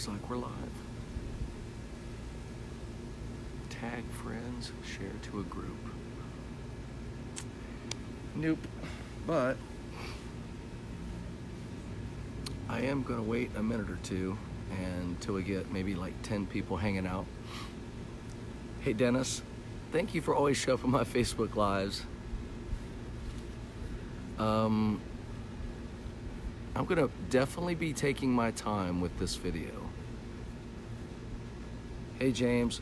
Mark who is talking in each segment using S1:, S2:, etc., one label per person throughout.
S1: Looks like we're live. Tag friends, share to a group. Nope. But I am gonna wait a minute or two until we get maybe like 10 people hanging out. Hey Dennis, thank you for always showing up on my Facebook Lives. I'm gonna definitely be taking my time with this video. Hey James,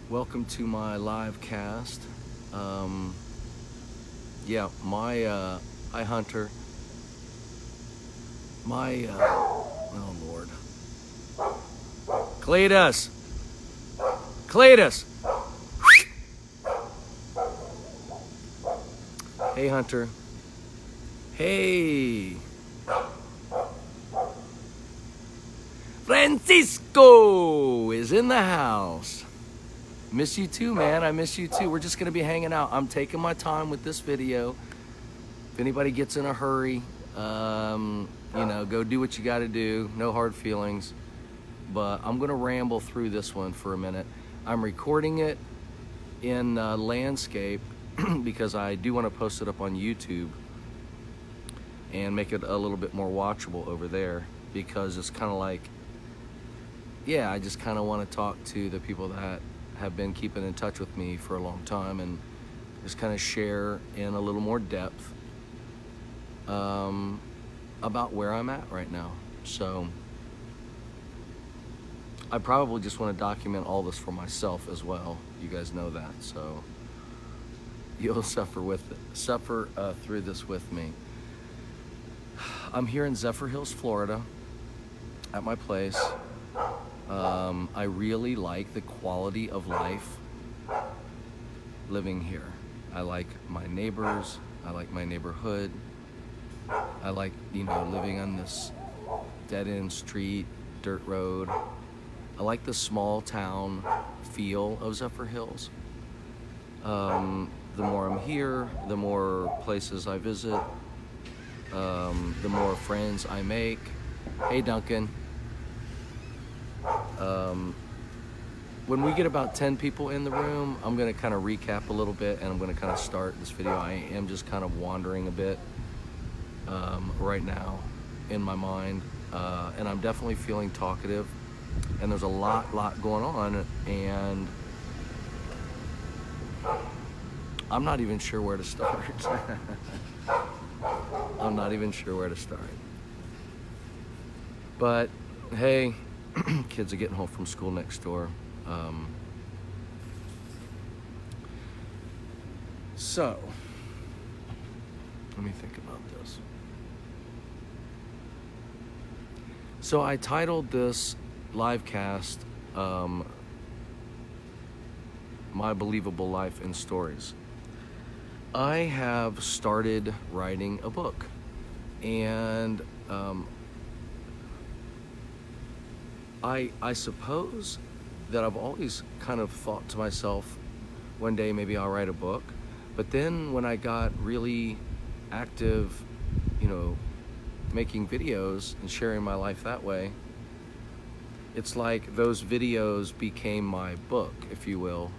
S1: welcome to my live cast. Yeah, hi Hunter. Oh Lord. Cletus! Hey Hunter. Hey. Francisco is in the house. Miss you too, man. I miss you too. We're just gonna be hanging out. I'm taking my time with this video. If anybody gets in a hurry, go do what you gotta do. No hard feelings. But I'm gonna ramble through this one for a minute. I'm recording it in landscape because I do want to post it up on YouTube and make it a little bit more watchable over there, because it's kind of like, yeah, I just kind of want to talk to the people that have been keeping in touch with me for a long time and just kind of share in a little more depth about where I'm at right now. So I probably just want to document all this for myself as well. You guys know that, so you'll suffer through this with me. I'm here in Zephyr Hills, Florida, at my place. I really like the quality of life living here. I like my neighbors. I like my neighborhood. I like, living on this dead-end street, dirt road. I like the small town feel of Zephyr Hills. The more I'm here, the more places I visit, the more friends I make. Hey Duncan. When we get about 10 people in the room, I'm gonna kind of recap a little bit and I'm gonna kind of start this video. I am just kind of wandering a bit right now in my mind, and I'm definitely feeling talkative, and there's a lot going on, and I'm not even sure where to start. I'm not even sure where to start. But hey, kids are getting home from school next door. So let me think about this. So I titled this live cast My Believable Life in Stories. I have started writing a book, and I suppose that I've always kind of thought to myself, one day maybe I'll write a book. But then when I got really active, making videos and sharing my life that way, it's like those videos became my book, if you will.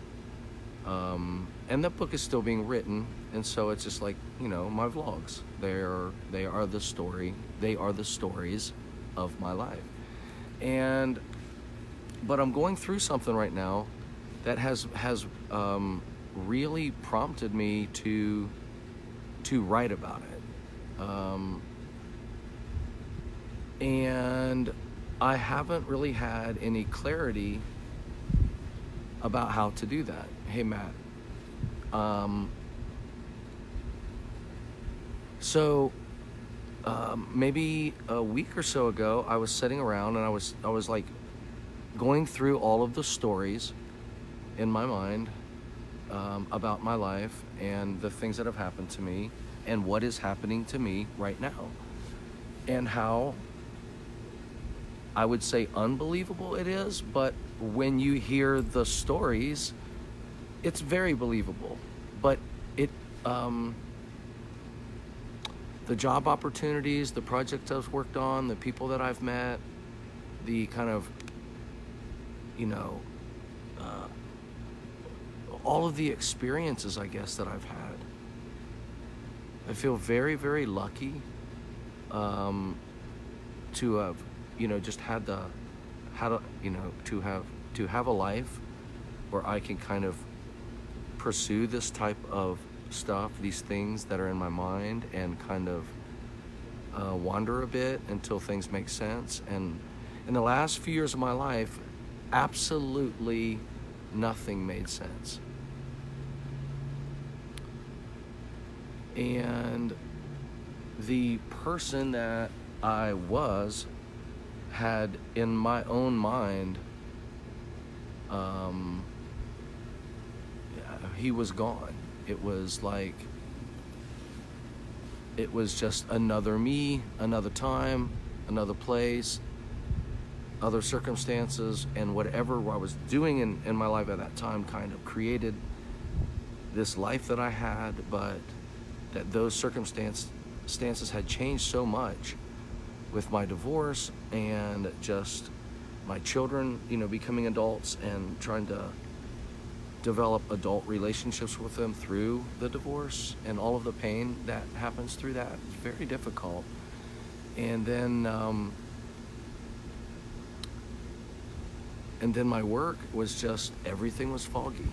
S1: And that book is still being written, and so it's just like, my vlogs. They are the stories of my life. But I'm going through something right now that has really prompted me to write about it. And I haven't really had any clarity about how to do that. Hey Matt. Maybe a week or so ago, I was sitting around and I was like going through all of the stories in my mind about my life and the things that have happened to me and what is happening to me right now, and how I would say unbelievable it is, but when you hear the stories, it's very believable. But the job opportunities, the projects I've worked on, the people that I've met, the kind of, you know, all of the experiences, I guess, that I've had. I feel very, very lucky to have, you know, just had you know, to have a life where I can kind of pursue this type of stuff, these things that are in my mind, and kind of wander a bit until things make sense. And in the last few years of my life, absolutely nothing made sense. And the person that I was had in my own mind, he was gone. It was like, it was just another me, another time, another place, other circumstances, and whatever I was doing in my life at that time kind of created this life that I had, but that those circumstances had changed so much with my divorce and just my children, you know, becoming adults and trying to develop adult relationships with them through the divorce and all of the pain that happens through that. It's very difficult. And then my work was just, everything was foggy.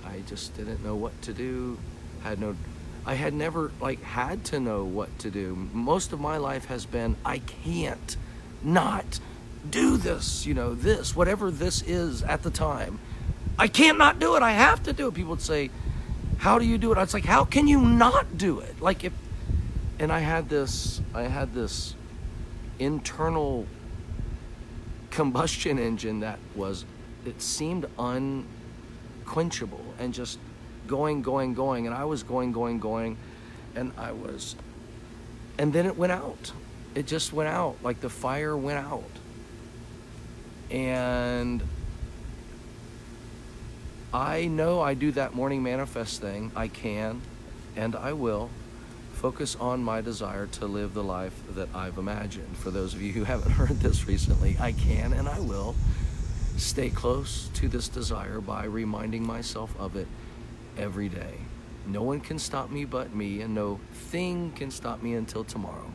S1: I just didn't know what to do. I had never had to know what to do. Most of my life has been, I can't not do this, you know, this, whatever this is at the time. I can't not do it. I have to do it. People would say, how do you do it? I was like, how can you not do it? And I had this internal combustion engine that it seemed unquenchable and just going, and I was going, and then it went out. It just went out, like the fire went out. And I know I do that morning manifest thing. I can, and I will focus on my desire to live the life that I've imagined. For those of you who haven't heard this recently, I can and I will stay close to this desire by reminding myself of it every day. No one can stop me but me, and no thing can stop me until tomorrow.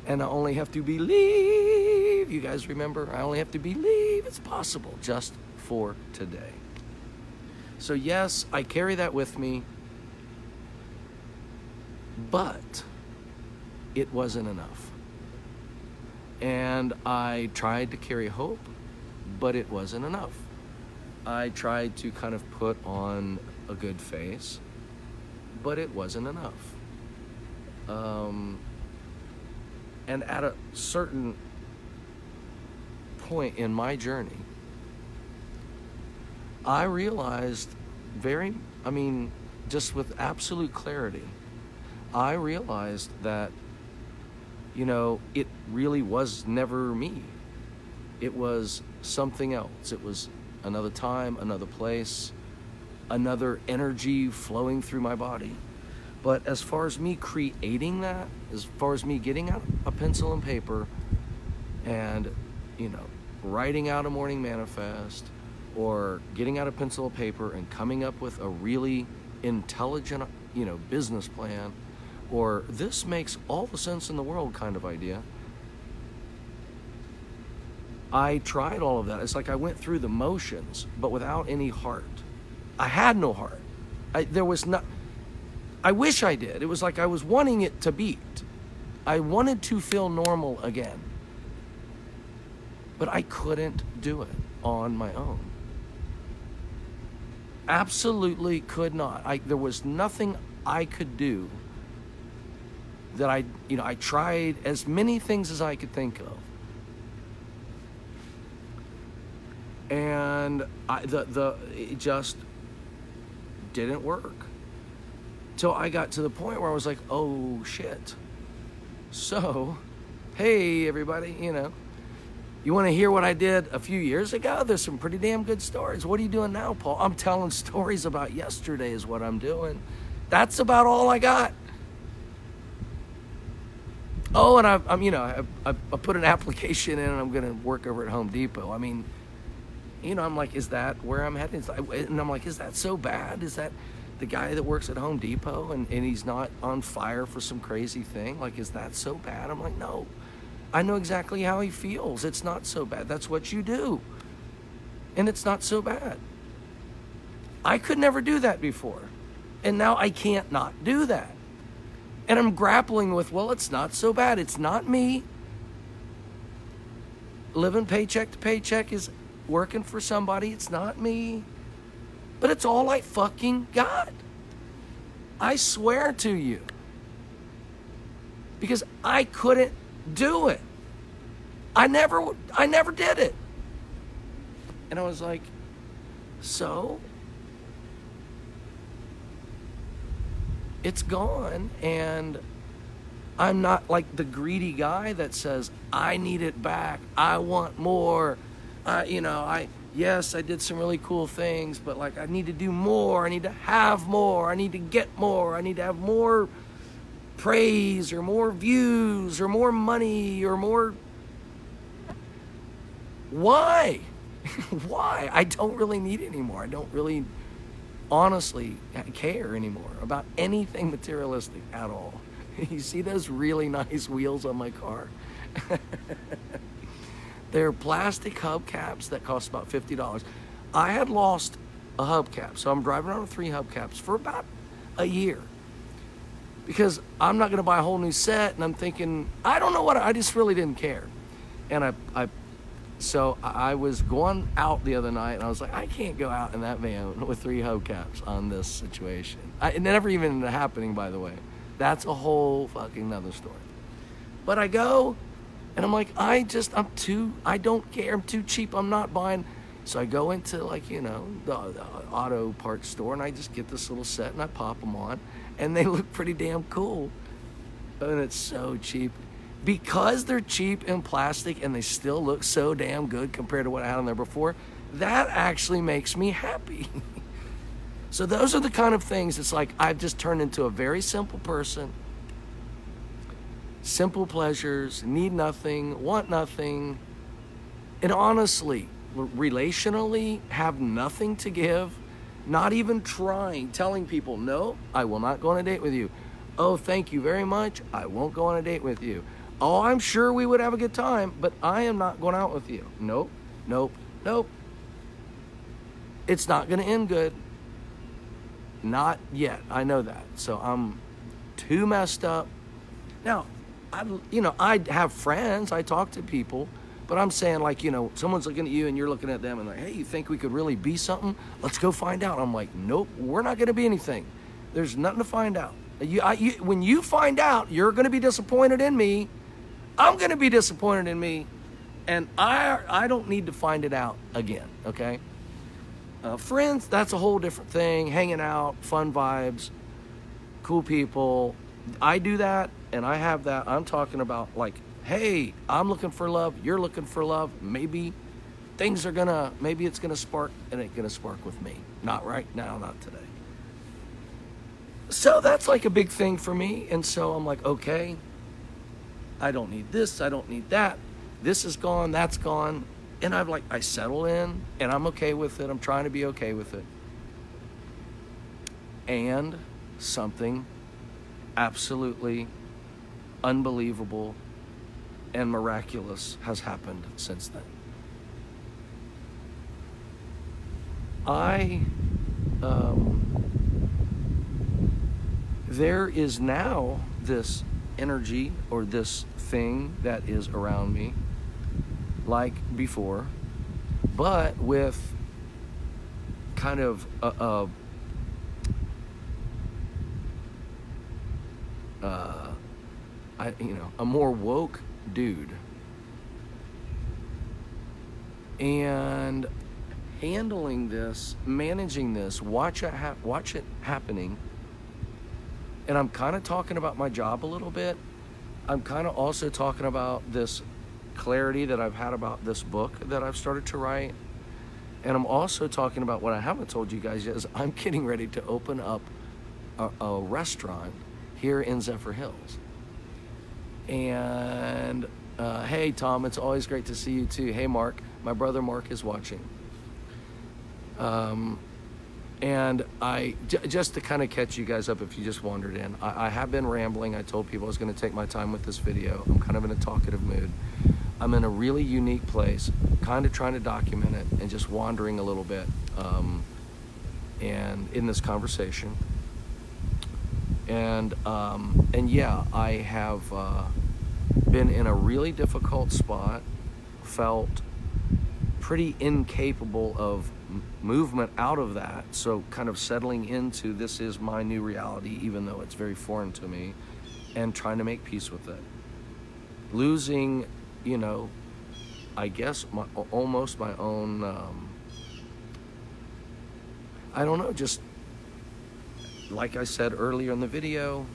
S1: And I only have to believe. You guys remember? I only have to believe it's possible just for today. So yes, I carry that with me, but it wasn't enough. And I tried to carry hope, but it wasn't enough. I tried to kind of put on a good face, but it wasn't enough. And at a certain point in my journey, I realized just with absolute clarity, I realized that, you know, it really was never me. It was something else. It was another time, another place, another energy flowing through my body. But as far as me creating that, as far as me getting out a pencil and paper and, you know, writing out a morning manifest, or getting out a pencil and paper and coming up with a really intelligent, you know, business plan, or this makes all the sense in the world kind of idea. I tried all of that. It's like I went through the motions, but without any heart. I had no heart. I wish I did. It was like I was wanting it to beat. I wanted to feel normal again. But I couldn't do it on my own. Absolutely could not. There was nothing I could do that I tried as many things as I could think of. And it just didn't work. Till I got to the point where I was like, oh shit. So, hey everybody, you know, you want to hear what I did a few years ago? There's some pretty damn good stories. What are you doing now, Paul? I'm telling stories about yesterday is what I'm doing. That's about all I got. Oh, and I'm you know, I put an application in and I'm going to work over at Home Depot. I mean, you know, I'm like, is that where I'm headed? And I'm like, is that so bad? Is that the guy that works at Home Depot and he's not on fire for some crazy thing? Like, is that so bad? I'm like, no, I know exactly how he feels. It's not so bad. That's what you do. And it's not so bad. I could never do that before. And now I can't not do that. And I'm grappling with, well, it's not so bad. It's not me. Living paycheck to paycheck is working for somebody. It's not me. But it's all I fucking got. I swear to you. Because I couldn't do it. I never did it. And I was like, so? It's gone, and I'm not like the greedy guy that says, I need it back. I want more. Yes, I did some really cool things, but like I need to do more. I need to have more. I need to get more. I need to have more praise or more views or more money or more. Why? Why? I don't really need it anymore. I don't really honestly care anymore about anything materialistic at all. You see those really nice wheels on my car? They're plastic hubcaps that cost about $50. I had lost a hubcap, so I'm driving around with 3 hubcaps for about a year because I'm not going to buy a whole new set, and I'm thinking, I don't know what, I just really didn't care. And So I was going out the other night, and I was like, I can't go out in that van with 3 hubcaps on this situation. It never even ended up happening, by the way. That's a whole fucking nother story. But I go, and I'm like, I don't care. I'm too cheap. I'm not buying. So I go into, like, you know, the auto parts store, and I just get this little set, and I pop them on, and they look pretty damn cool. And it's so cheap. Because they're cheap and plastic and they still look so damn good compared to what I had on there before, that actually makes me happy. So those are the kind of things, it's like I've just turned into a very simple person. Simple pleasures, need nothing, want nothing, and honestly, relationally, have nothing to give, not even trying, telling people, no, I will not go on a date with you. Oh, thank you very much, I won't go on a date with you. Oh, I'm sure we would have a good time, but I am not going out with you. Nope, nope, nope. It's not going to end good. Not yet. I know that. So I'm too messed up. Now, I have friends. I talk to people. But I'm saying, like, you know, someone's looking at you and you're looking at them and like, hey, you think we could really be something? Let's go find out. I'm like, nope, we're not going to be anything. There's nothing to find out. When you find out, you're going to be disappointed in me. I'm going to be disappointed in me, and I don't need to find it out again, okay? Friends, that's a whole different thing. Hanging out, fun vibes, cool people. I do that, and I have that. I'm talking about, like, hey, I'm looking for love. You're looking for love. Maybe it's going to spark, and it's going to spark with me. Not right now, not today. So that's like a big thing for me, and so I'm like, okay, I don't need this, I don't need that. This is gone, that's gone. And I settle in, and I'm okay with it. I'm trying to be okay with it. And something absolutely unbelievable and miraculous has happened since then. There is now this energy or this thing that is around me like before, but with kind of a more woke dude, and handling this, managing this, watch it happening. And I'm kind of talking about my job a little bit. I'm kind of also talking about this clarity that I've had about this book that I've started to write. And I'm also talking about what I haven't told you guys yet is I'm getting ready to open up a restaurant here in Zephyr Hills. And hey, Tom, it's always great to see you too. Hey, Mark, my brother Mark is watching. And just to kind of catch you guys up if you just wandered in, I have been rambling. I told people I was going to take my time with this video. I'm kind of in a talkative mood. I'm in a really unique place, kind of trying to document it and just wandering a little bit and in this conversation. And yeah, I have been in a really difficult spot, felt pretty incapable of movement out of that, so kind of settling into this is my new reality, even though it's very foreign to me, and trying to make peace with it. Losing, you know, I guess almost my own, I don't know, just like I said earlier in the video,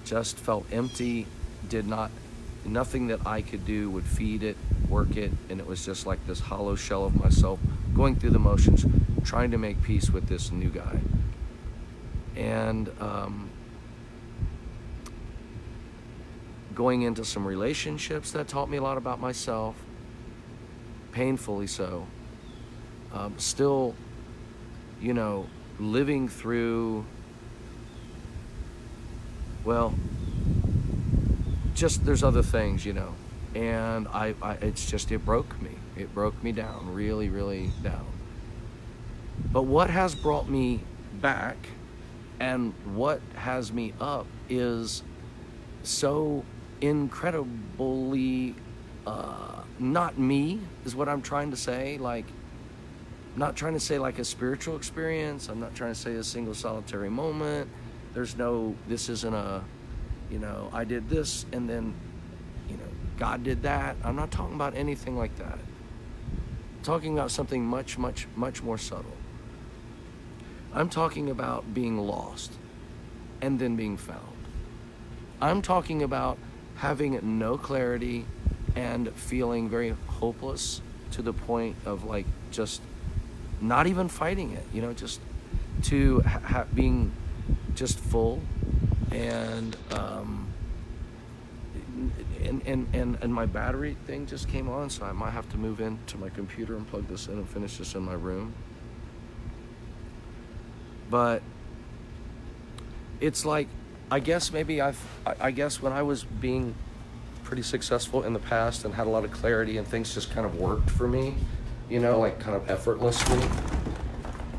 S1: just felt empty, nothing that I could do would feed it, work it, and it was just like this hollow shell of myself going through the motions, trying to make peace with this new guy. And going into some relationships that taught me a lot about myself, painfully so. Still, you know, living through, well, just there's other things, you know, and it broke me. It broke me down, really, really down. But what has brought me back and what has me up is so incredibly not me, is what I'm trying to say. Like, not trying to say like a spiritual experience. I'm not trying to say a single solitary moment. This isn't a, you know, I did this and then, you know, God did that. I'm not talking about anything like that. I'm talking about something much, much, much more subtle. I'm talking about being lost and then being found. I'm talking about having no clarity and feeling very hopeless to the point of like just not even fighting it, you know, just to being just full and my battery thing just came on, so I might have to move into my computer and plug this in and finish this in my room. But it's like, I guess maybe I guess when I was being pretty successful in the past and had a lot of clarity and things just kind of worked for me, you know, like kind of effortlessly,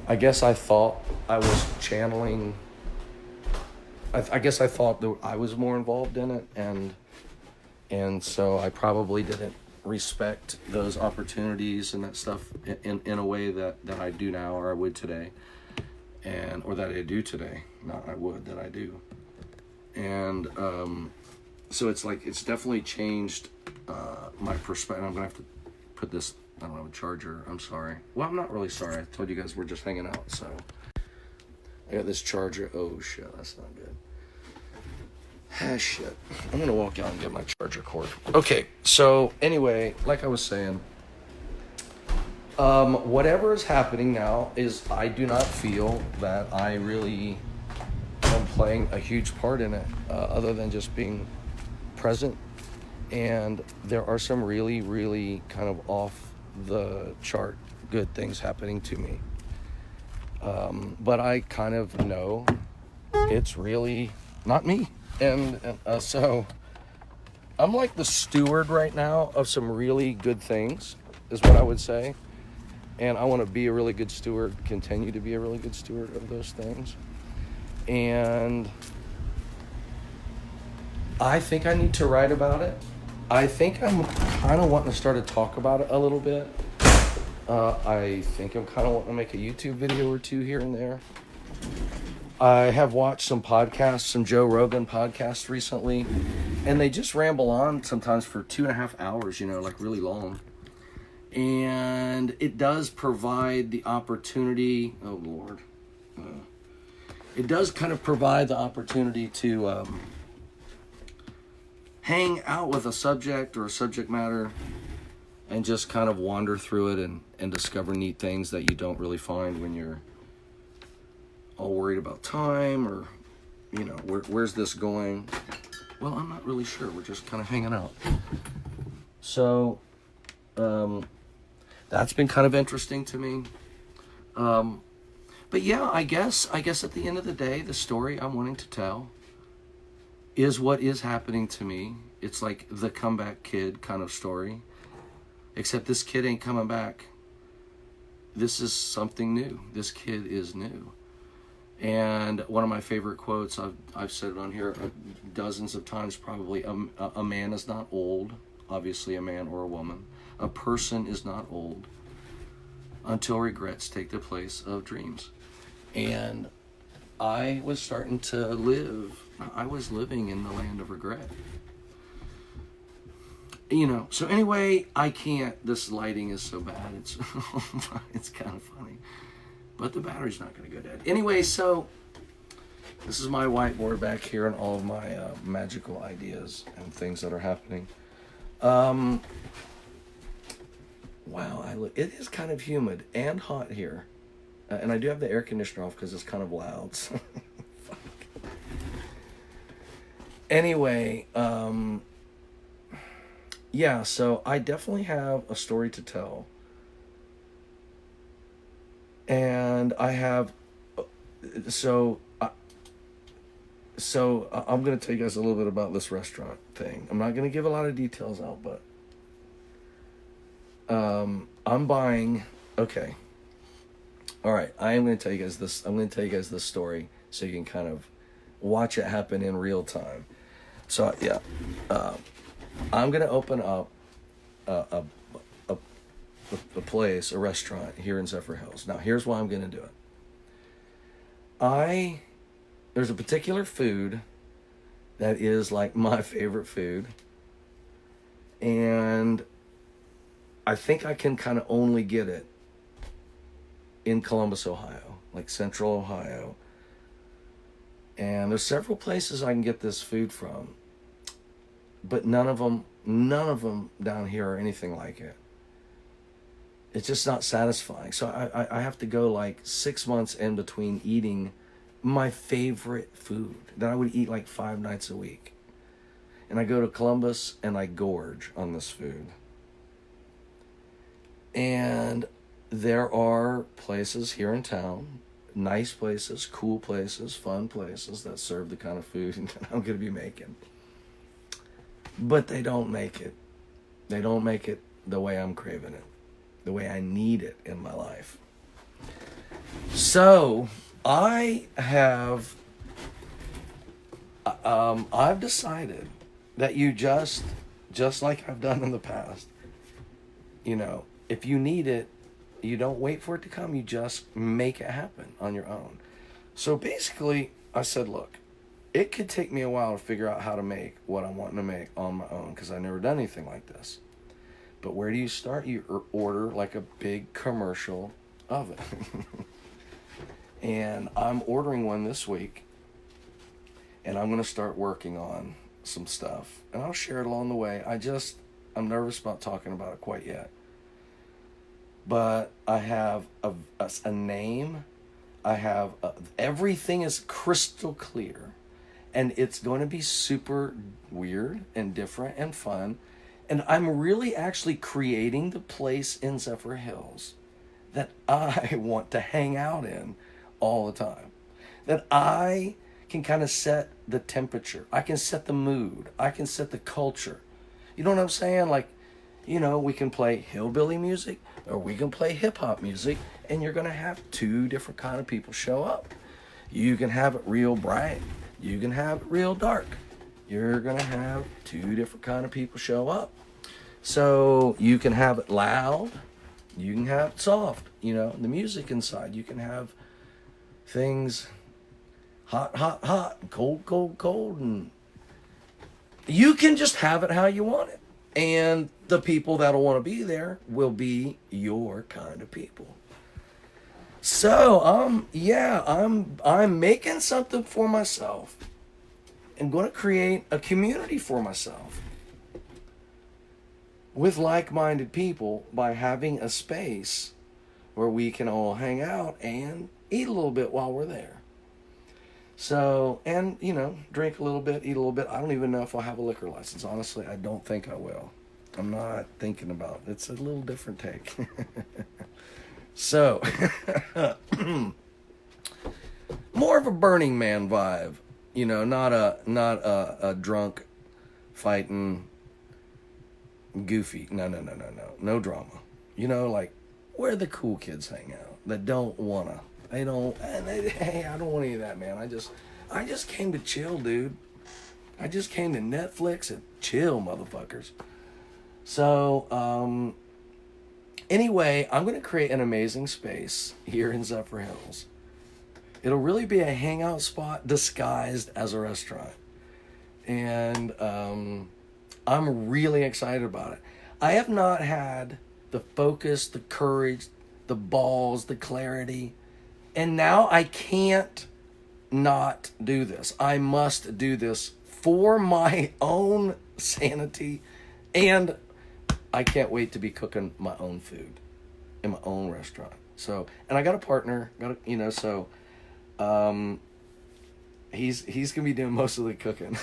S1: I guess I thought I was channeling, I guess I thought that I was more involved in it, and so I probably didn't respect those opportunities and that stuff in a way that I do now, or I would today, or that I do today, not I would, that I do. And so it's like, it's definitely changed my perspective. I'm gonna have to put this, I don't have a charger, I'm sorry. Well, I'm not really sorry, I told you guys we're just hanging out, so. I got this charger, oh shit, that's not good. Ah, shit. I'm gonna walk out and get my charger cord. Okay, so anyway, like I was saying, whatever is happening now is I do not feel that I really am playing a huge part in it, other than just being present. And there are some really, really kind of off the chart good things happening to me. But I kind of know it's really not me. And so I'm like the steward right now of some really good things, is what I would say. And I want to be a really good steward, continue to be a really good steward of those things. And I think I need to write about it. I think I'm kind of wanting to start to talk about it a little bit. I think I'm kind of wanting to make a YouTube video or two here and there. I have watched some podcasts, some Joe Rogan podcasts recently, and they just ramble on sometimes for 2.5 hours, you know, like really long. And it does provide the opportunity, oh Lord, it does kind of provide the opportunity to hang out with a subject or a subject matter and just kind of wander through it and discover neat things that you don't really find when you're all worried about time or, you know, where's this going? Well, I'm not not really sure. We're just kind of hanging out. So, that's been kind of interesting to me. But yeah, I guess at the end of the day, the story I'm wanting to tell is what is happening to me. It's like the comeback kid kind of story, except this kid ain't coming back. This is something new. This kid is new. And one of my favorite quotes, I've said it on here dozens of times probably, a man is not old, obviously a man or a woman. A person is not old until regrets take the place of dreams. And I was starting to I was living in the land of regret. You know, so anyway, I can't, this lighting is so bad, it's kind of funny. But the battery's not going to go dead. Anyway, so this is my whiteboard back here and all of my magical ideas and things that are happening. Wow, it is kind of humid and hot here. And I do have the air conditioner off because it's kind of loud. So fuck. Anyway, yeah, so I definitely have a story to tell. And I have, so I'm going to tell you guys a little bit about this restaurant thing. I'm not going to give a lot of details out, but I'm buying, okay. All right, I'm going to tell you guys this. I'm going to tell you guys this story so you can kind of watch it happen in real time. So yeah, I'm going to open up a place, a restaurant here in Zephyr Hills. Now, here's why I'm going to do it. There's a particular food that is like my favorite food, and I think I can kind of only get it in Columbus, Ohio, like Central Ohio. And there's several places I can get this food from, but none of them down here are anything like it. It's just not satisfying. So I have to go like 6 months in between eating my favorite food that I would eat like 5 nights a week. And I go to Columbus and I gorge on this food. And there are places here in town, nice places, cool places, fun places that serve the kind of food that I'm going to be making. But they don't make it. They don't make it the way I'm craving it, the way I need it in my life. So I've decided that you just like I've done in the past, you know, if you need it, you don't wait for it to come, you just make it happen on your own. So basically, I said, look, it could take me a while to figure out how to make what I'm wanting to make on my own because I've never done anything like this. But where do you start? You order like a big commercial oven. And I'm ordering one this week. And I'm going to start working on some stuff. And I'll share it along the way. I'm nervous about talking about it quite yet. But I have a name. Everything is crystal clear. And it's going to be super weird and different and fun. And I'm really actually creating the place in Zephyr Hills that I want to hang out in all the time. That I can kind of set the temperature. I can set the mood. I can set the culture. You know what I'm saying? Like, you know, we can play hillbilly music or we can play hip hop music, and you're going to have 2 different kind of people show up. You can have it real bright. You can have it real dark. You're going to have 2 different kind of people show up. So you can have it loud. You can have it soft. You know, the music inside. You can have things hot, hot, hot, and cold, cold, cold. And you can just have it how you want it. And the people that'll want to be there will be your kind of people. So, I'm making something for myself. I'm going to create a community for myself with like-minded people by having a space where we can all hang out and eat a little bit while we're there. So, and, you know, drink a little bit, eat a little bit. I don't even know if I'll have a liquor license. Honestly, I don't think I will. I'm not thinking about it. It's a little different take. So, more of a Burning Man vibe. You know, not a drunk fighting goofy. No drama. You know, like where the cool kids hang out that don't wanna. Hey, I don't want any of that, man. I just came to chill, dude. I just came to Netflix and chill, motherfuckers. So, anyway, I'm going to create an amazing space here in Zephyr Hills. It'll really be a hangout spot disguised as a restaurant. And I'm really excited about it. I have not had the focus, the courage, the balls, the clarity. And now I can't not do this. I must do this for my own sanity, and I can't wait to be cooking my own food in my own restaurant. So, and I got a partner, so he's gonna be doing most of the cooking.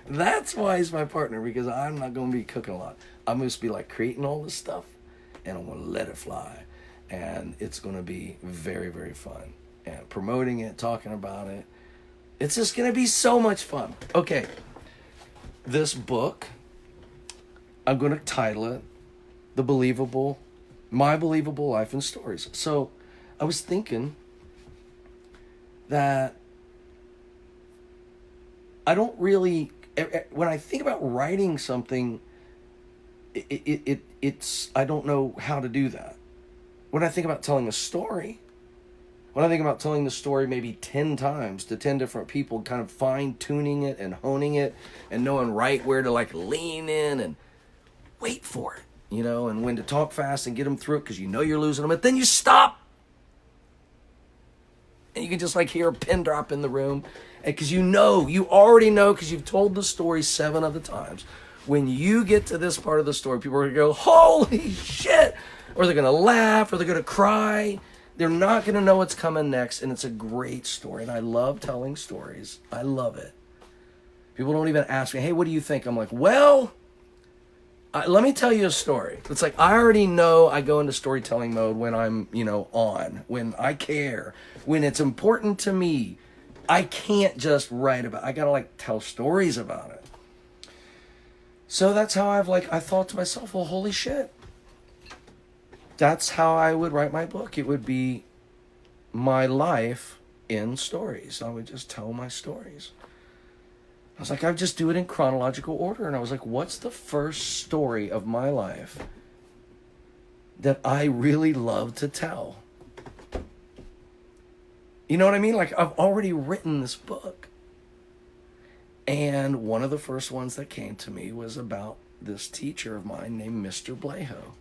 S1: That's why he's my partner, because I'm not gonna be cooking a lot. I'm gonna just be like creating all this stuff, and I'm gonna let it fly, and it's gonna be very, very fun. And promoting it, talking about it, it's just gonna be so much fun. Okay, this book, I'm going to title it My Believable Life and Stories. So I was thinking that I don't really, when I think about writing something, it's I don't know how to do that. When I think about telling a story, when I think about telling the story maybe 10 times to 10 different people, kind of fine-tuning it and honing it and knowing right where to like lean in and wait for it, you know, and when to talk fast and get them through it because you know you're losing them, but then you stop and you can just like hear a pin drop in the room, and because you already know, because you've told the story 7 other times. When you get to this part of the story, people are gonna go, holy shit, or they're gonna laugh, or they're gonna cry. They're not gonna know what's coming next, and it's a great story, and I love telling stories. I love it. People don't even ask me, hey, what do you think? I'm like, well, let me tell you a story. It's like, I already know I go into storytelling mode when I'm, on, when I care, when it's important to me. I can't just write about it. I gotta like tell stories about it. So that's how I thought to myself, well, holy shit. That's how I would write my book. It would be my life in stories. I would just tell my stories. I was like, I would just do it in chronological order. And I was like, what's the first story of my life that I really love to tell? You know what I mean? Like, I've already written this book. And one of the first ones that came to me was about this teacher of mine named Mr. Bleho.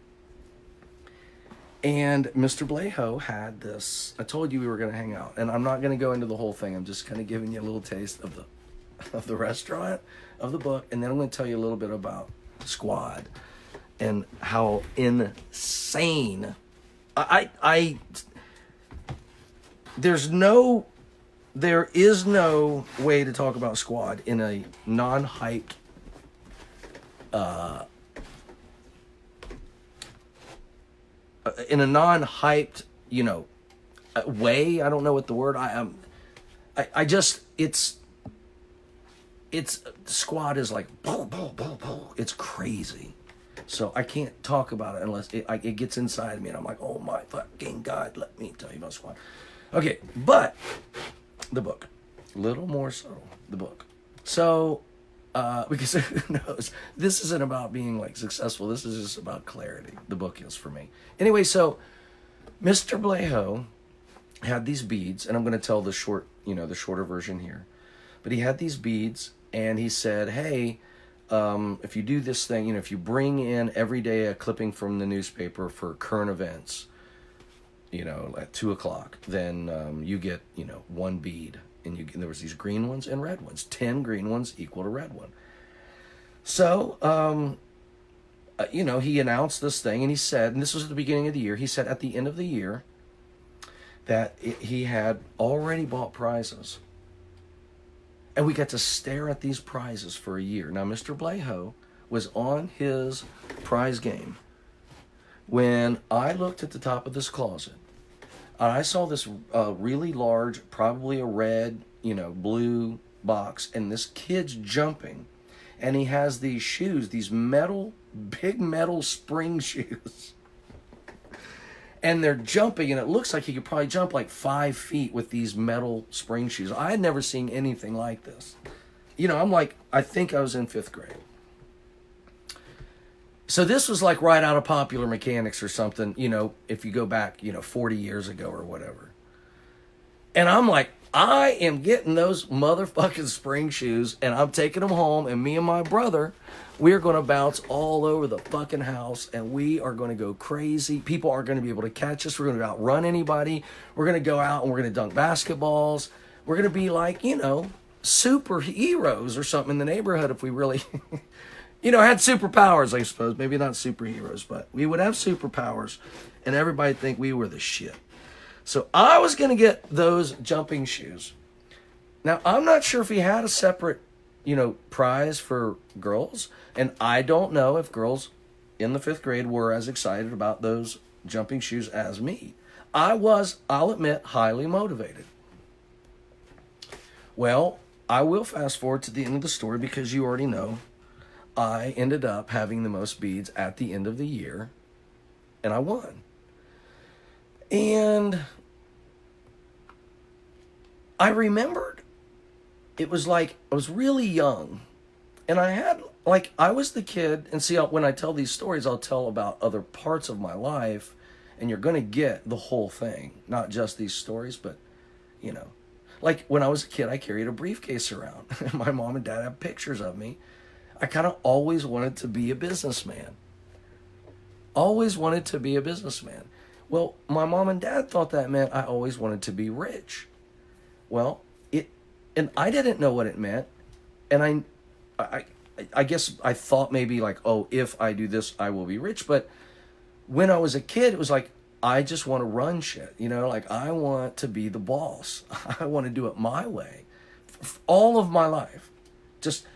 S1: And Mr. Bleho had this, I told you we were going to hang out. And I'm not going to go into the whole thing. I'm just kind of giving you a little taste of the restaurant, of the book. And then I'm going to tell you a little bit about Squad and how insane. There is no way to talk about Squad in a non-hyped, way. I don't know what the word it's Squad is like, boom, boom, boom, boom. It's crazy. So I can't talk about it unless it gets inside me and I'm like, oh my fucking God, let me tell you about Squad. Okay, but the book, a little more subtle, the book. So, because who knows, this isn't about being like successful. This is just about clarity. The book is for me. Anyway, so Mr. Bleho had these beads, and I'm going to tell the shorter version here. But he had these beads, and he said, hey, if you do this thing, if you bring in every day a clipping from the newspaper for current events, at 2:00, then you get, 1 bead. And there was these green ones and red ones. 10 green ones equal to red one. So, he announced this thing, and he said, and this was at the beginning of the year, he said at the end of the year that he had already bought prizes. And we got to stare at these prizes for a year. Now, Mr. Bleho was on his prize game when I looked at the top of this closet. I saw this really large, probably a red, blue box, and this kid's jumping. And he has these shoes, these big metal spring shoes. And they're jumping, and it looks like he could probably jump like 5 feet with these metal spring shoes. I had never seen anything like this. I'm like, I think I was in 5th grade. So this was like right out of Popular Mechanics or something, if you go back, 40 years ago or whatever. And I'm like, I am getting those motherfucking spring shoes, and I'm taking them home, and me and my brother, we're going to bounce all over the fucking house, and we are going to go crazy. People aren't going to be able to catch us. We're going to outrun anybody. We're going to go out and we're going to dunk basketballs. We're going to be like, superheroes or something in the neighborhood if we really, had superpowers, I suppose. Maybe not superheroes, but we would have superpowers, and everybody would think we were the shit. So I was going to get those jumping shoes. Now, I'm not sure if he had a separate, prize for girls. And I don't know if girls in the 5th grade were as excited about those jumping shoes as me. I was, I'll admit, highly motivated. Well, I will fast forward to the end of the story because you already know I ended up having the most beads at the end of the year, and I won. And I remembered it was like I was really young, and I was the kid, and see, when I tell these stories, I'll tell about other parts of my life, and you're going to get the whole thing, not just these stories, but, like when I was a kid, I carried a briefcase around. My mom and dad have pictures of me. I kind of always wanted to be a businessman. Always wanted to be a businessman. Well, my mom and dad thought that meant I always wanted to be rich. Well, and I didn't know what it meant, and I guess I thought maybe like, oh, if I do this, I will be rich. But when I was a kid, it was like, I just want to run shit, like I want to be the boss. I want to do it my way. All of my life, just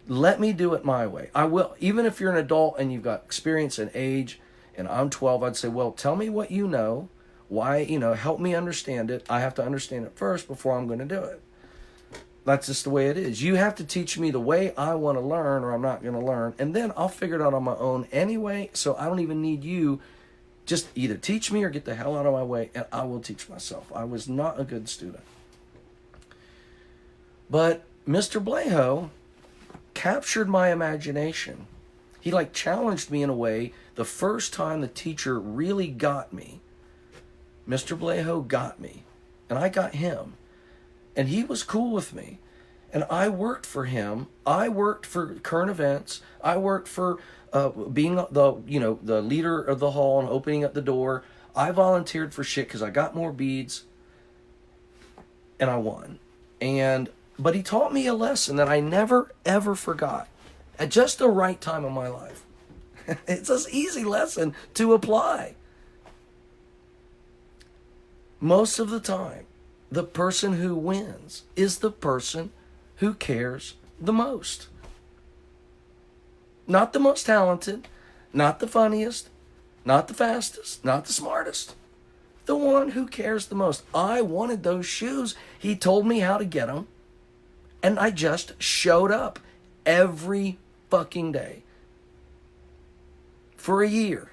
S1: let me do it my way. I will, even if you're an adult and you've got experience and age, and I'm 12, I'd say, well, tell me what you know. Why, help me understand it. I have to understand it first before I'm going to do it. That's just the way it is. You have to teach me the way I want to learn, or I'm not going to learn. And then I'll figure it out on my own anyway. So I don't even need you. Just either teach me or get the hell out of my way, and I will teach myself. I was not a good student. But Mr. Bleho captured my imagination. He challenged me in a way. The first time the teacher really got me, Mr. Bleho got me, and I got him, and he was cool with me, and I worked for him. I worked for current events. I worked for being the leader of the hall and opening up the door. I volunteered for shit because I got more beads, and I won. But he taught me a lesson that I never ever forgot at just the right time in my life. It's an easy lesson to apply. Most of the time, the person who wins is the person who cares the most. Not the most talented, not the funniest, not the fastest, not the smartest. The one who cares the most. I wanted those shoes. He told me how to get them, and I just showed up every fucking day for a year.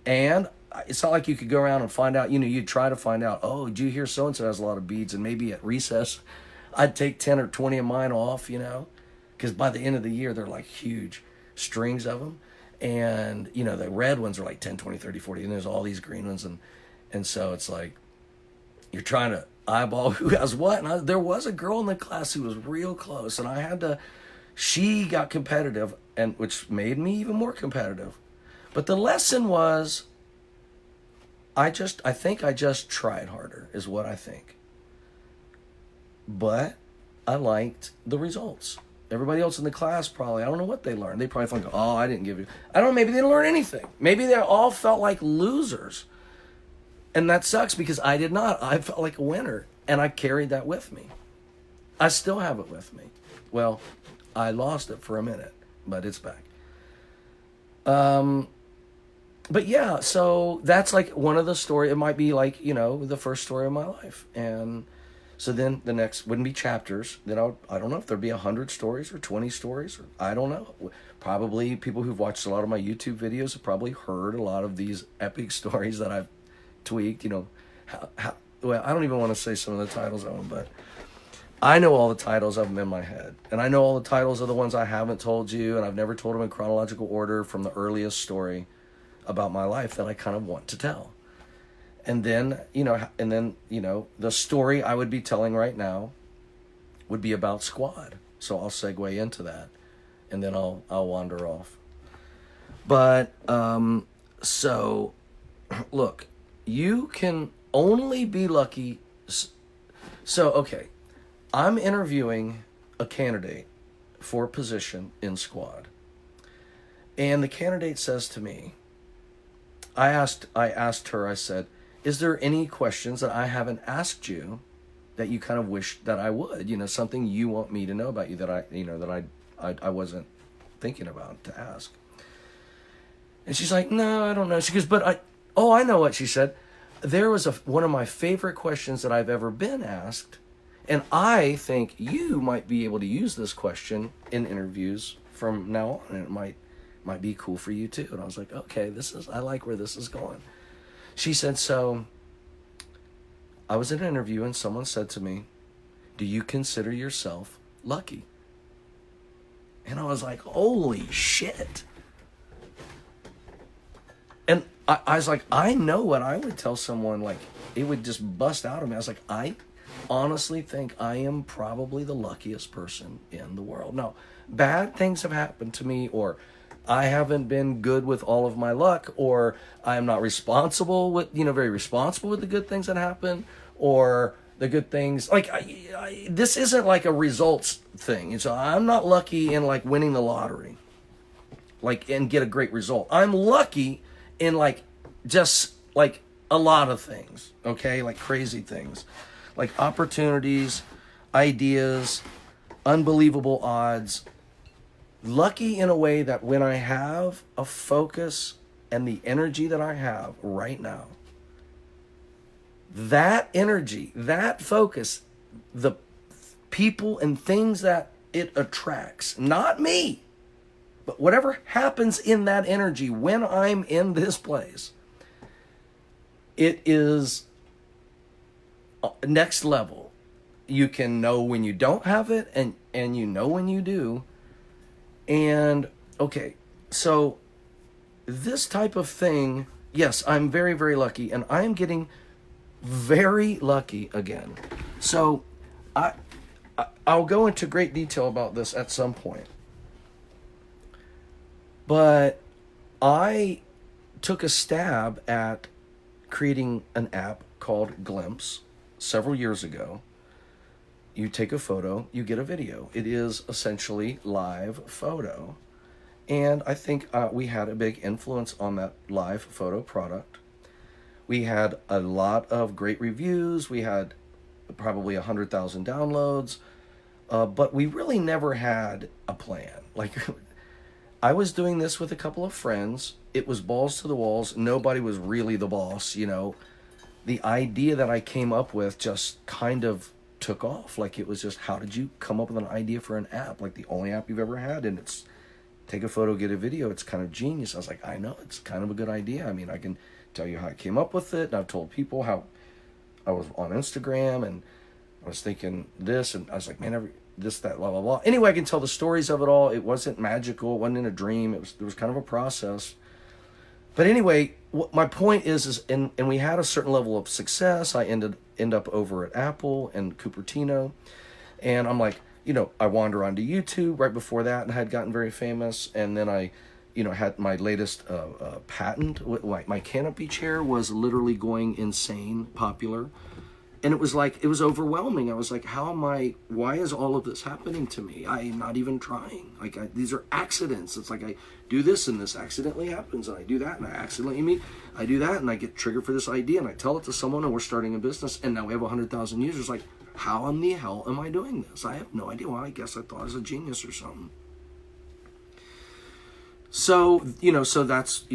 S1: And it's not like you could go around and find out, you'd try to find out, oh, did you hear so-and-so has a lot of beads, and maybe at recess I'd take 10 or 20 of mine off, because by the end of the year they're like huge strings of them, and the red ones are like 10, 20, 30, 40, and there's all these green ones, and so it's like you're trying to eyeball who has what. And there was a girl in the class who was real close, and she got competitive, and which made me even more competitive. But the lesson was, I think I just tried harder, is what I think. But I liked the results. Everybody else in the class probably, I don't know what they learned. They probably think, oh, I didn't give you. I don't know, maybe they didn't learn anything. Maybe they all felt like losers. And that sucks because I did not. I felt like a winner, and I carried that with me. I still have it with me. Well, I lost it for a minute, but it's back. But yeah, so that's like one of the story. It might be like, the first story of my life. And so then the next wouldn't be chapters. Then I don't know if there'd be 100 stories or 20 stories. Or I don't know. Probably people who've watched a lot of my YouTube videos have probably heard a lot of these epic stories that I've tweaked. Well, I don't even want to say some of the titles of them, but I know all the titles of them in my head. And I know all the titles of the ones I haven't told you, and I've never told them in chronological order from the earliest story about my life that I kind of want to tell. And then, the story I would be telling right now would be about Squad. So I'll segue into that, and then I'll wander off. But, so, look, you can only be lucky. So, okay, I'm interviewing a candidate for a position in Squad. And the candidate says to me, I asked her, I said, is there any questions that I haven't asked you that you kind of wish that I would, something you want me to know about you that I wasn't thinking about to ask. And she's like, no, I don't know. She goes, I know what she said. There was one of my favorite questions that I've ever been asked. And I think you might be able to use this question in interviews from now on. And it might be cool for you too. And I was like, okay, I like where this is going. She said, so I was in an interview and someone said to me, do you consider yourself lucky? And I was like, holy shit. And I was like, I know what I would tell someone, like, it would just bust out of me. I was like, I honestly think I am probably the luckiest person in the world. Now, bad things have happened to me, or I haven't been good with all of my luck, or I am not responsible with, very responsible with the good things that happen, or the good things. Like, this isn't like a results thing. So I'm not lucky in like winning the lottery, and get a great result. I'm lucky in just a lot of things, okay? Like crazy things, like opportunities, ideas, unbelievable odds. Lucky in a way that when I have a focus and the energy that I have right now, that energy, that focus, the people and things that it attracts, not me, but whatever happens in that energy when I'm in this place, it is next level. You can know when you don't have it, and you know when you do. And, okay, so this type of thing, yes, I'm very, very lucky, and I am getting very lucky again. So I'll go into great detail about this at some point. But I took a stab at creating an app called Glimpse several years ago. You take a photo, you get a video. It is essentially live photo. And I think we had a big influence on that live photo product. We had a lot of great reviews. We had probably 100,000 downloads. But we really never had a plan. I was doing this with a couple of friends. It was balls to the walls. Nobody was really the boss, The idea that I came up with just kind of took off. It was just, how did you come up with an idea for an app? The only app you've ever had, and it's take a photo, get a video. It's kind of genius. I was like, I know, it's kind of a good idea. I mean, I can tell you how I came up with it, and I've told people how I was on Instagram, and I was thinking this, and I was like, man, this, that, blah, blah, blah. Anyway, I can tell the stories of it all. It wasn't magical. It wasn't in a dream. There was kind of a process. But anyway, my point is and we had a certain level of success. I end up over at Apple and Cupertino, and I'm like, I wander onto YouTube right before that, and I had gotten very famous. And then I, had my latest patent. My canopy chair was literally going insane popular. And it was like, it was overwhelming. I was like, why is all of this happening to me? I'm not even trying. Like, these are accidents. It's like I do this and this accidentally happens, and I do that and I accidentally I do that and I get triggered for this idea and I tell it to someone and we're starting a business and now we have 100,000 users. Like, how in the hell am I doing this? I have no idea. Well, I guess I thought I was a genius or something. So, so that's,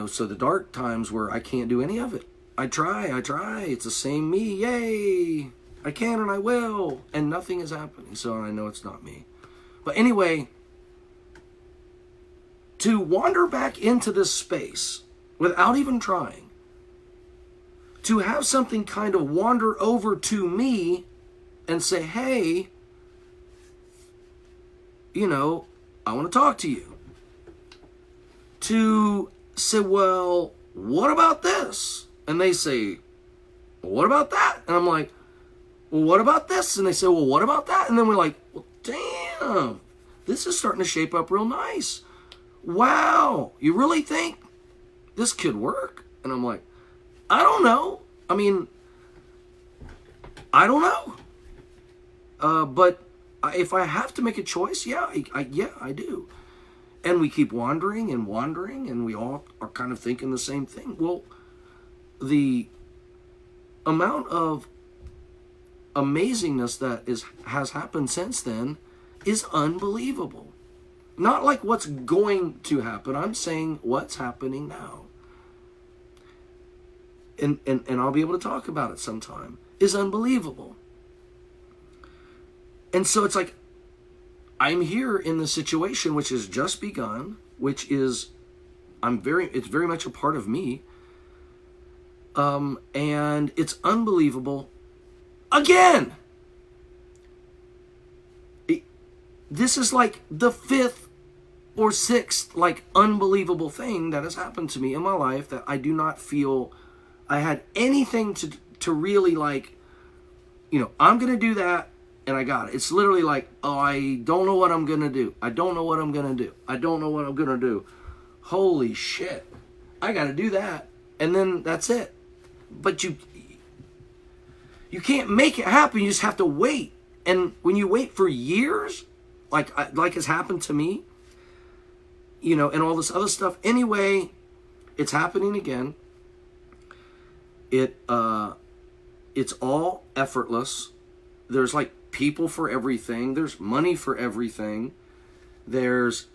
S1: so the dark times where I can't do any of it. I try. It's the same me. Yay. I can and I will. And nothing is happening. So I know it's not me. But anyway, to wander back into this space without even trying, to have something kind of wander over to me and say, hey, I want to talk to you. To say, well, what about this? And they say, well, what about that? And I'm like, well, what about this? And they say, well, what about that? And then we're like, well, damn, this is starting to shape up real nice. Wow, you really think this could work? And I'm like, I don't know. I mean, I don't know. But if I have to make a choice, yeah, I do. And we keep wandering, and we all are kind of thinking the same thing. Well, the amount of amazingness that has happened since then is unbelievable. Not like what's going to happen. I'm saying what's happening now. And I'll be able to talk about it sometime. Is unbelievable. And so it's like, I'm here in the situation which has just begun, which is, it's very much a part of me. And it's unbelievable again. This is like the 5th or 6th, like, unbelievable thing that has happened to me in my life that I do not feel I had anything to really, like, I'm going to do that. And I got it. It's literally like, oh, I don't know what I'm going to do. I don't know what I'm going to do. I don't know what I'm going to do. Holy shit. I got to do that. And then that's it. But you can't make it happen. You just have to wait. And when you wait for years, like has happened to me, and all this other stuff. Anyway, it's happening again. It's all effortless. There's like people for everything. There's money for everything. There's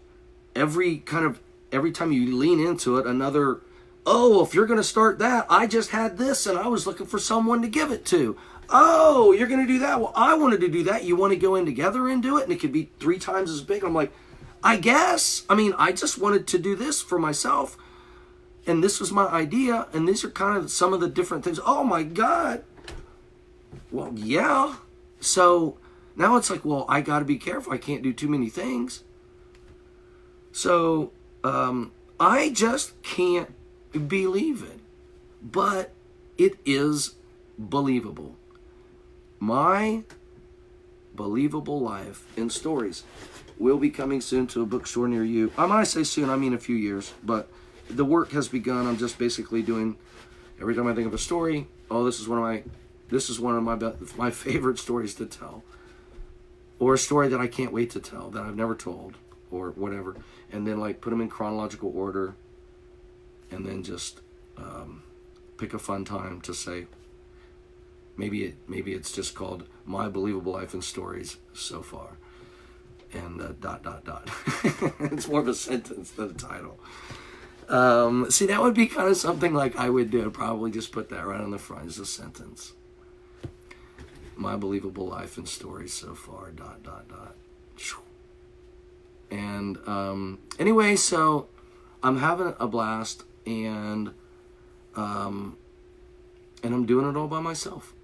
S1: every time you lean into it, another, oh, if you're going to start that, I just had this and I was looking for someone to give it to. Oh, you're going to do that? Well, I wanted to do that. You want to go in together and do it? And it could be 3 times as big. I'm like, I guess. I mean, I just wanted to do this for myself. And this was my idea. And these are kind of some of the different things. Oh my God. Well, yeah. So now it's like, well, I got to be careful. I can't do too many things. So I just can't believe it. But it is believable. My Believable Life in Stories will be coming soon to a bookstore near you. When I say soon, I mean a few years. But the work has begun. I'm just basically doing, every time I think of a story, oh, this is one of my favorite stories to tell, or a story that I can't wait to tell that I've never told, or whatever, and then like put them in chronological order, and then just pick a fun time to say. Maybe it's just called My Believable Life in Stories so far, and ... It's more of a sentence than a title. See, that would be kind of something like I would do. Probably just put that right on the front as a sentence. My Believable Life and Stories so far ... And anyway, so I'm having a blast, and I'm doing it all by myself,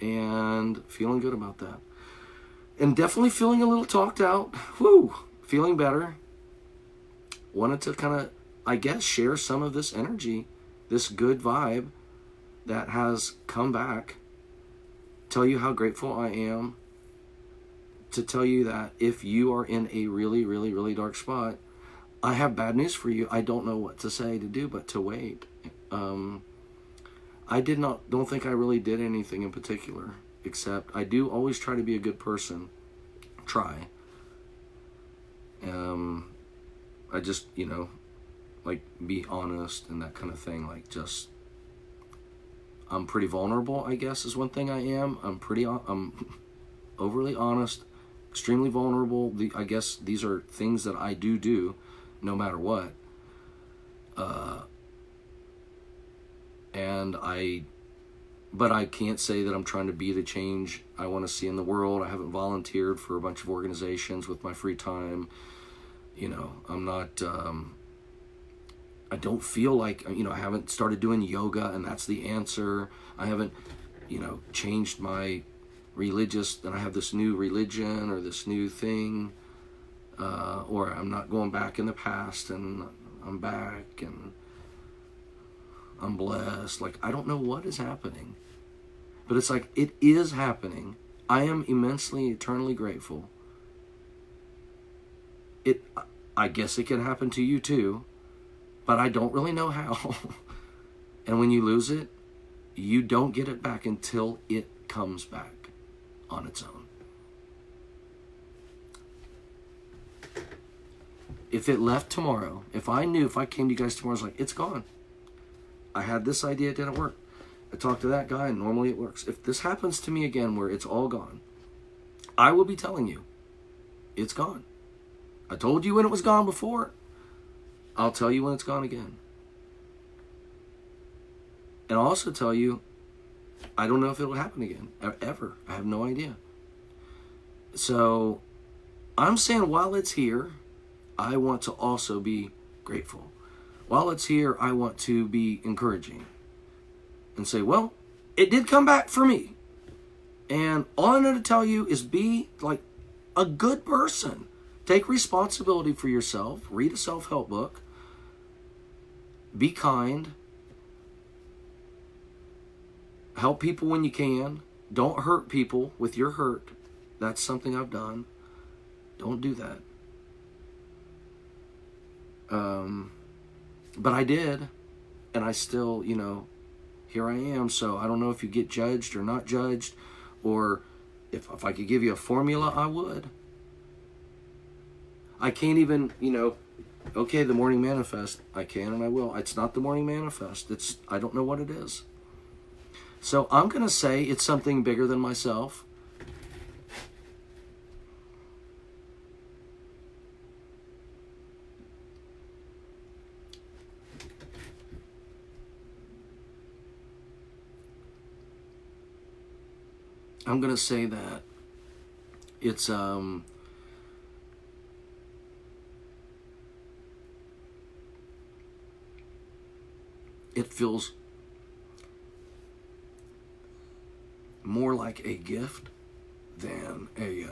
S1: and feeling good about that, and definitely feeling a little talked out. Woo, feeling better. Wanted to kind of, I guess, share some of this energy, this good vibe that has come back. Tell you how grateful I am. To tell you that if you are in a really, really, really dark spot, I have bad news for you. I don't know what to say to do but to wait. I don't think I really did anything in particular, except I do always try to be a good person. Try. I just, like, be honest and that kind of thing. Like, just, I'm pretty vulnerable, I guess, is one thing I am. I'm overly honest, extremely vulnerable. I guess these are things that I do no matter what. But I can't say that I'm trying to be the change I want to see in the world. I haven't volunteered for a bunch of organizations with my free time. I'm not, I don't feel like, I haven't started doing yoga and that's the answer. I haven't, changed my and I have this new religion or this new thing, or I'm not going back in the past and I'm back and I'm blessed. Like, I don't know what is happening, but it's like, it is happening. I am immensely, eternally grateful. I guess it can happen to you too, but I don't really know how. And when you lose it, you don't get it back until it comes back on its own. If it left tomorrow, if I came to you guys tomorrow, I was like, it's gone. I had this idea, it didn't work. I talked to that guy and normally it works. If this happens to me again where it's all gone, I will be telling you, it's gone. I told you when it was gone before. I'll tell you when it's gone again. And I'll also tell you, I don't know if it'll happen again, ever. I have no idea. So I'm saying while it's here, I want to also be grateful. While it's here, I want to be encouraging and say, well, it did come back for me. And all I know to tell you is be like a good person. Take responsibility for yourself. Read a self-help book. Be kind. Help people when you can. Don't hurt people with your hurt. That's something I've done. Don't do that. But I did. And I still, here I am. So I don't know if you get judged or not judged. Or if I could give you a formula, I would. I can't even, okay, the morning manifest. I can and I will. It's not the morning manifest. I don't know what it is. So I'm going to say it's something bigger than myself. I'm going to say that it's, it feels more like a gift than a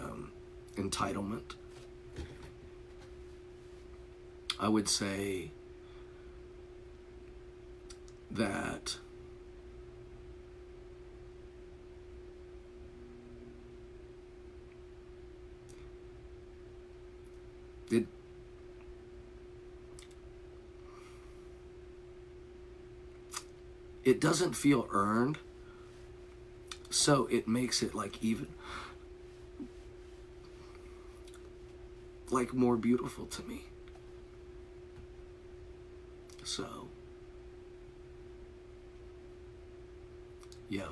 S1: entitlement. I would say that it doesn't feel earned, so it makes it like even like more beautiful to me. So yeah.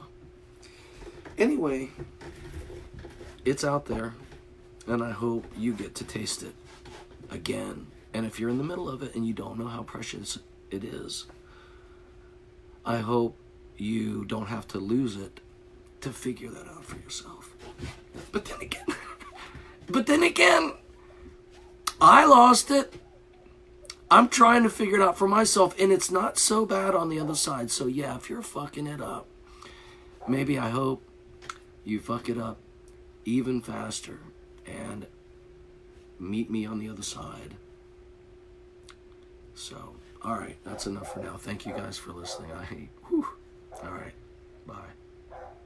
S1: Anyway, it's out there, and I hope you get to taste it again. And if you're in the middle of it and you don't know how precious it is, I hope you don't have to lose it to figure that out for yourself. But then again, I lost it. I'm trying to figure it out for myself, and it's not so bad on the other side. So yeah, if you're fucking it up, maybe I hope you fuck it up even faster and meet me on the other side. So, all right, that's enough for now. Thank you guys for listening. All right, bye.